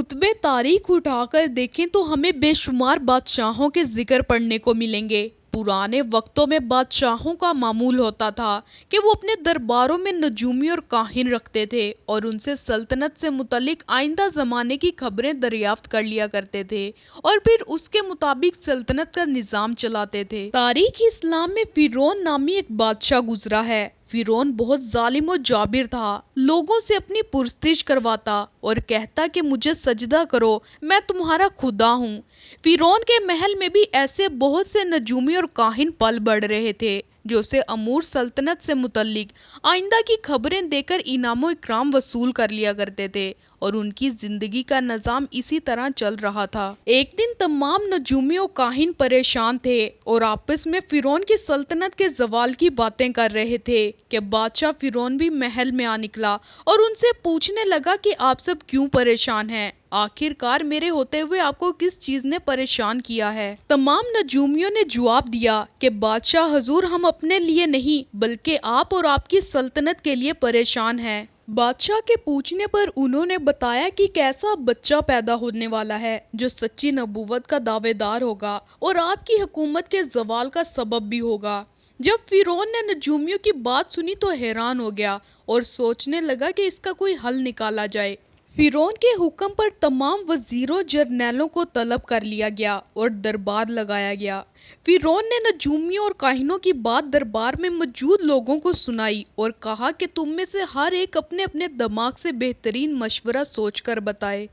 कुतुब तारीख उठाकर देखें तो हमें बेशुमार बादशाहों के जिक्र पढ़ने को मिलेंगे। पुराने वक्तों में बादशाहों का मामूल होता था कि वो अपने दरबारों में नजूमी और काहिन रखते थे और उनसे सल्तनत से मुतल्लिक आइंदा ज़माने की खबरें दरियाफ्त कर लिया करते थे और फिर उसके मुताबिक सल्तनत का निज़ाम चलाते थे। तारीख इस्लाम में फिरौन नामी एक बादशाह गुजरा है। फिरौन बहुत जालिम और जाबिर था। लोगों से अपनी पुरस्तिश करवाता और कहता कि मुझे सजदा करो, मैं तुम्हारा खुदा हूँ। फिरौन के महल में भी ऐसे बहुत से नजूमी और काहिन पल बढ़ रहे थे जो उसे अमूर सल्तनत से मुतल्लिक आइंदा की खबरें देकर इनामो इकराम वसूल कर लिया करते थे और उनकी जिंदगी का निज़ाम इसी तरह चल रहा था। एक दिन तमाम नजूमी और काहिन परेशान थे और आपस में फिरौन की सल्तनत के जवाल की बातें कर रहे थे कि बादशाह फिरौन भी महल में आ निकला और उनसे पूछने लगा कि आप सब क्यों परेशान हैं। आखिरकार मेरे होते हुए आपको किस चीज ने परेशान किया है। तमाम नजूमियों ने जवाब दिया कि बादशाह हजूर, हम अपने लिए नहीं बल्कि आप और आपकी सल्तनत के लिए परेशान हैं। बादशाह के पूछने पर उन्होंने बताया कि कैसा बच्चा पैदा होने वाला है जो सच्ची नबूवत का दावेदार होगा और आपकी हुकूमत के जवाल का सबब भी होगा। जब फिरौन ने नजूमियों की बात सुनी तो हैरान हो गया और सोचने लगा कि इसका कोई हल निकाला जाए। फिरौन के हुक्म पर तमाम वजीरों जर्नैलों को तलब कर लिया गया और दरबार लगाया गया। फिरौन ने नजूमियों और काहिनों की बात दरबार में मौजूद लोगों को सुनाई और कहा कि तुम में से हर एक अपने अपने दिमाग से बेहतरीन मशवरा सोचकर बताए।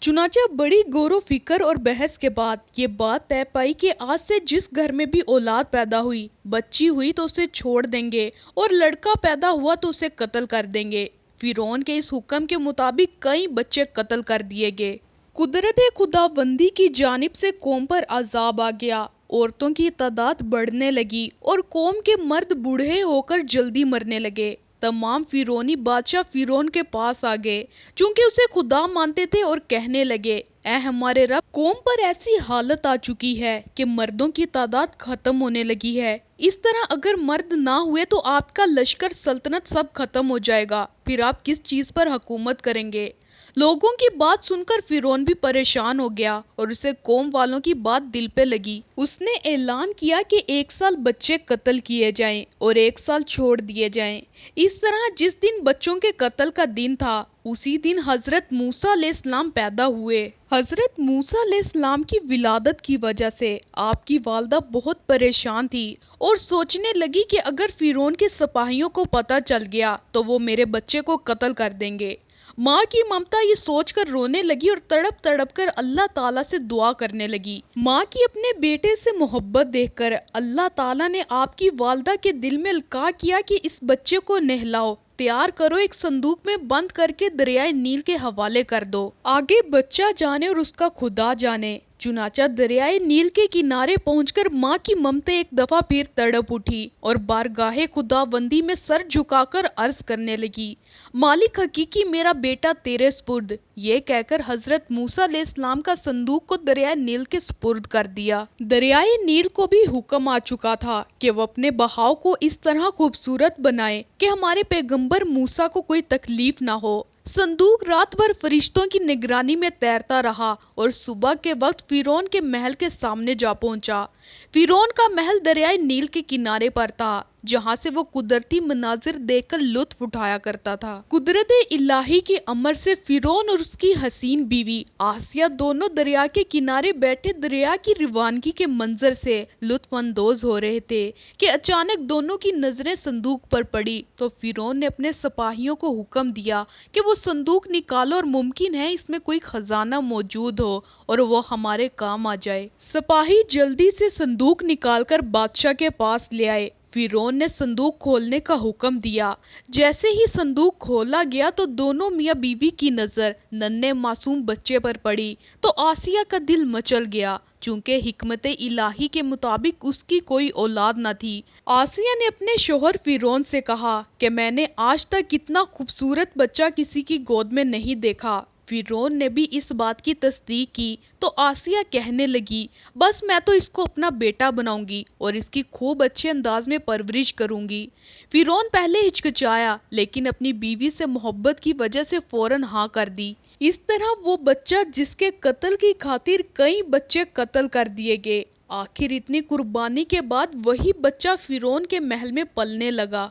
चुनांचे बड़ी गौर फिक्र और बहस के बाद ये बात तय पाई कि आज से जिस घर में भी औलाद पैदा हुई, बच्ची हुई तो उसे छोड़ देंगे और लड़का पैदा हुआ तो उसे कत्ल कर देंगे। फिरौन के इस हुक्म के मुताबिक कई बच्चे कत्ल कर दिए गए। कुदरत खुदाबंदी की जानिब से कौम पर अजाब आ गया। औरतों की तादाद बढ़ने लगी और कौम के मर्द बूढ़े होकर जल्दी मरने लगे। तमाम फिरौनी बादशाह फिरौन के पास आ गए चूंकि उसे खुदा मानते थे और कहने लगे, ऐ हमारे रब, कौम पर ऐसी हालत आ चुकी है कि मर्दों की तादाद खत्म होने लगी है। इस तरह अगर मर्द ना हुए तो आपका लश्कर सल्तनत सब खत्म हो जाएगा। फिर आप किस चीज पर हुकूमत करेंगे। लोगों की बात सुनकर फिरौन भी परेशान हो गया और उसे कौम वालों की बात दिल पे लगी। उसने ऐलान किया कि 1 साल बच्चे कत्ल किए जाएं और 1 साल छोड़ दिए जाएं। इस तरह जिस दिन बच्चों के कत्ल का दिन था उसी दिन हजरत मूसा अलैहिस्सलाम पैदा हुए। हजरत मूसा अलैहिस्सलाम की विलादत की वजह से आपकी वालदा बहुत परेशान थी और सोचने लगी कि अगर फिरौन के सिपाहियों को पता चल गया तो वो मेरे बच्चे को कत्ल कर देंगे। माँ की ममता ये सोचकर रोने लगी और तड़प तड़प कर अल्लाह ताला से दुआ करने लगी। माँ की अपने बेटे से मोहब्बत देखकर अल्लाह ताला ने आपकी वालदा के दिल में इल्का किया कि इस बच्चे को नहलाओ, तैयार करो, एक संदूक में बंद करके दरियाए नील के हवाले कर दो। आगे बच्चा जाने और उसका खुदा जाने। चुनाचा दरियाए नील के किनारे पहुंचकर माँ की ममता एक दफा फिर तड़प उठी और बारगाहे खुदाबंदी में सर झुकाकर अर्ज करने लगी, मालिक हकीकी, मेरा बेटा तेरे स्पुर्द। ये कहकर हजरत मूसा अलैहिस्सलाम का संदूक को दरियाए नील के स्पुर्द कर दिया। दरियाए नील को भी हुक्म आ चुका था कि वो अपने बहाव को इस तरह खूबसूरत बनाए कि हमारे पैगंबर मूसा को कोई तकलीफ ना हो। संदूक रात भर फरिश्तों की निगरानी में तैरता रहा और सुबह के वक्त फिरौन के महल के सामने जा पहुंचा। फिरौन का महल दरियाए नील के किनारे पर था जहां से वो कुदरती मनाजिर देखकर लुत्फ उठाया करता था। कुदरत इलाही के अमर से फिरौन और उसकी हसीन बीवी आसिया दोनों दरिया के किनारे बैठे दरिया की रवानगी के मंजर से लुत्फ अंदोज हो रहे थे कि अचानक दोनों की नजरें संदूक पर पड़ी तो फिरौन ने अपने सिपाहियों को हुक्म दिया कि वो संदूक निकालो और मुमकिन है इसमें कोई खजाना मौजूद हो और वो हमारे काम आ जाए। सिपाही जल्दी से संदूक निकालकर बादशाह के पास ले आए। फिरौन ने संदूक खोलने का हुक्म दिया। जैसे ही संदूक खोला गया तो दोनों मियाँ बीवी की नजर नन्हे मासूम बच्चे पर पड़ी तो आसिया का दिल मचल गया चूंकि हिकमत इलाही के मुताबिक उसकी कोई औलाद न थी। आसिया ने अपने शोहर फिरौन से कहा कि मैंने आज तक इतना खूबसूरत बच्चा किसी की गोद में नहीं देखा। फिरौन ने भी इस बात की तस्दीक की तो आसिया कहने लगी, बस मैं तो इसको अपना बेटा बनाऊंगी और इसकी खूब अच्छे अंदाज में परवरिश करूंगी। फिरौन पहले हिचकिचाया लेकिन अपनी बीवी से मोहब्बत की वजह से फौरन हाँ कर दी। اس طرح وہ بچہ جس کے قتل کی خاطر کئی بچے قتل کر دیے گئے، آخر اتنی قربانی کے بعد وہی بچہ فرعون کے محل میں پلنے لگا۔